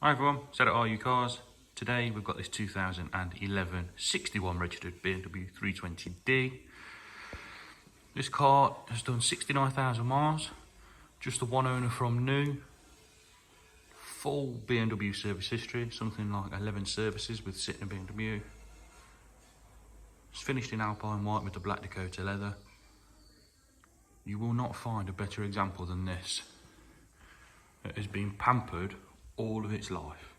Hi everyone, Set at RU Cars. Today we've got this 2011 61 registered BMW 320D. This car has done 69,000 miles, just the one owner from new. Full BMW service history, something like 11 services with sitting in BMW. It's finished in Alpine white with the black Dakota leather. You will not find a better example than this. It has been pampered all of its life.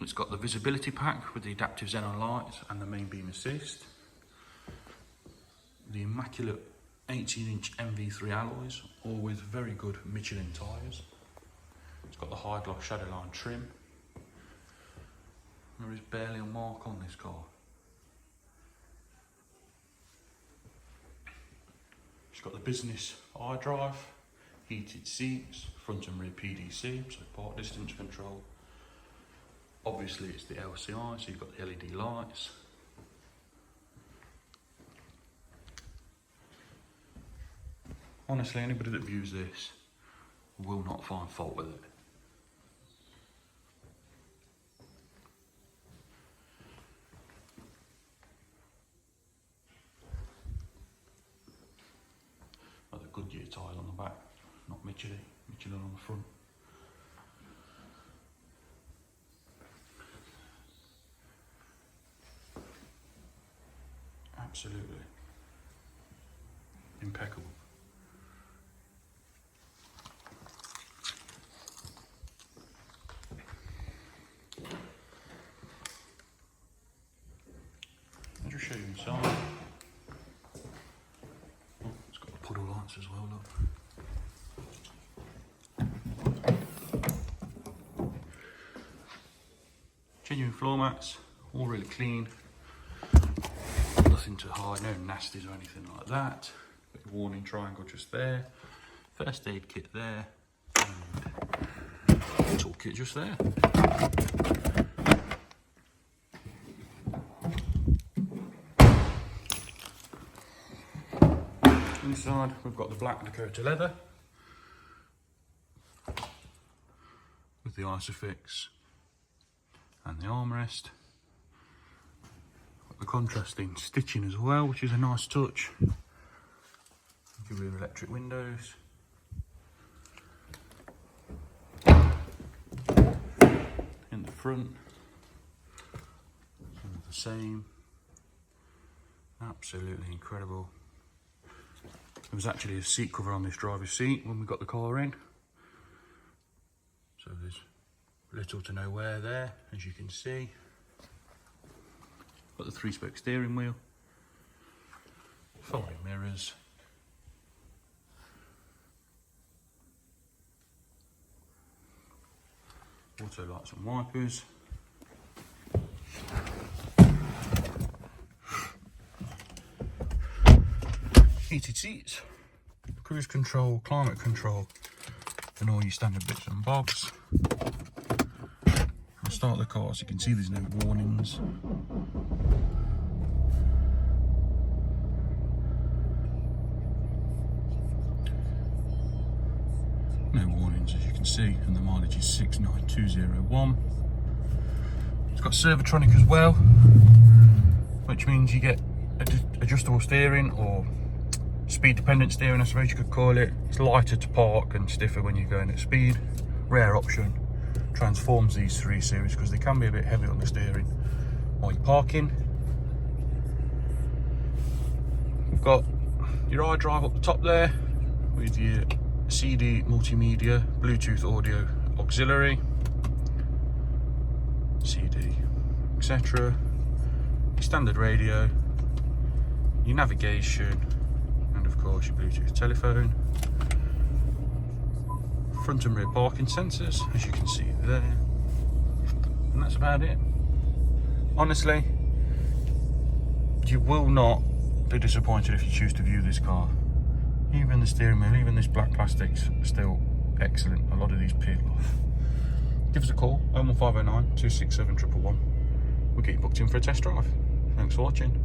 It's got the visibility pack with the adaptive xenon lights and the main beam assist. The immaculate 18-inch MV3 alloys, all with very good Michelin tyres. It's got the high gloss shadowline trim. There is barely a mark on this car. It's got the business iDrive, heated seats, front and rear PDC, so park distance control. Obviously it's the LCI, so you've got the LED lights. Honestly, anybody that views this will not find fault with it. Got the Goodyear tyre on the back, not Michelin on the front. Absolutely impeccable. I'll just show you inside. Oh, it's got the puddle lights as well, look. Genuine floor mats, all really clean. Nothing to hide, no nasties or anything like that. Got your warning triangle just there. First aid kit there. And toolkit just there. Inside we've got the black Dakota leather with the Isofix and the armrest. Got the contrasting stitching as well, which is a nice touch. Your rear electric windows. In the front, the same. Absolutely incredible. There was actually a seat cover on this driver's seat when we got the car in. So there's little to no wear there, as you can see. Got the 3-spoke steering wheel. Folding mirrors. Auto lights and wipers. Heated seats, cruise control, climate control, and all your standard bits and bobs. I'll start the car so you can see there's no warnings. No warnings, as you can see, and the mileage is 69201. It's got Servotronic as well, which means you get adjustable steering, or speed dependent steering, I suppose you could call it. It's lighter to park and stiffer when you're going at speed. Rare option. Transforms these 3 Series because they can be a bit heavy on the steering while you're parking. We've got your iDrive up the top there with your CD multimedia, Bluetooth audio auxiliary, CD, etc. Your standard radio, your navigation, and of course your Bluetooth telephone. Front and rear parking sensors, as you can see there. And that's about it. Honestly, you will not be disappointed if you choose to view this car. Even the steering wheel, even this black plastic's still excellent. A lot of these peel off. Give us a call, 01509 267 111. We'll get you booked in for a test drive. Thanks for watching.